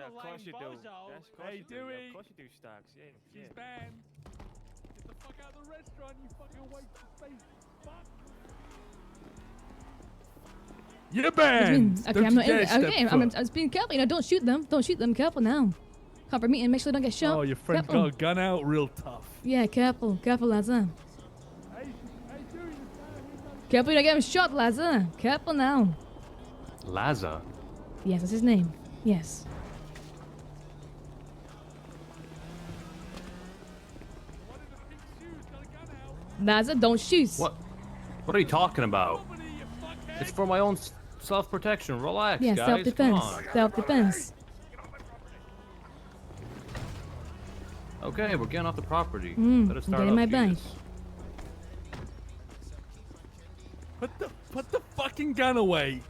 Yeah, of course you do. Yes, of course Hey, you do. Dewey. Yeah, of course you do, Stacks. Yeah, She's yeah. banned. Get the fuck out of the restaurant, you fucking waste of space. Fuck. You're banned. Okay, I'm not in it. Okay, I'm just being careful. You know, don't shoot them. Don't shoot them. Careful now. Cover me and make sure they don't get shot. Oh, your friend got a gun out real tough. Yeah, careful. Careful, lads. Careful you don't get him shot, lads. Careful now. Laza? Yes, that's his name. Yes. Laza, don't shoot. What are you talking about? It's for my own self-protection. Relax, yeah, guys. self-defense. Come on. Self-defense. Okay, we're getting off the property. I'm getting my bike. Put the fucking gun away,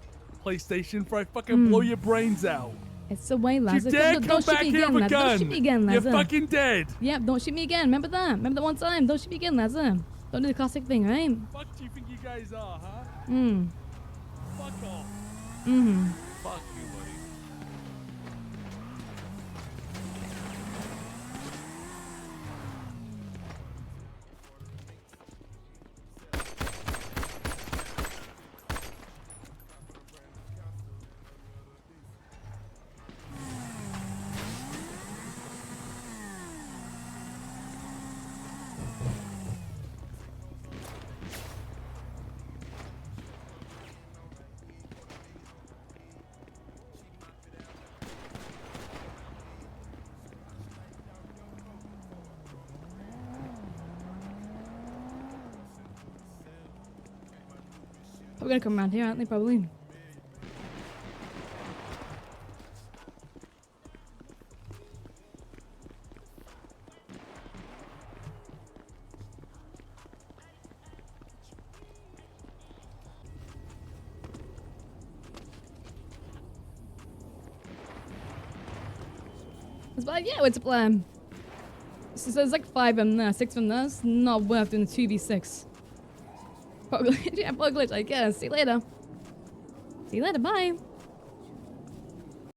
PlayStation, before I fucking blow your brains out. It's the way, Laza. You dare come back here with a gun? Don't shoot me again, Laza. You're fucking dead. Yep, don't shoot me again. Remember that? Remember that one time? Don't shoot me again, Laza. Don't do the classic thing, right? Fuck do you think you guys are, huh? Fuck off. Fuck you, buddy. We're gonna come around here, aren't they? Probably. It's like, yeah, it's a plan. So there's like 5 of them there, 6 of them there. It's not worth doing the 2v6. Yeah, glitch, I guess. See you later. See you later, bye.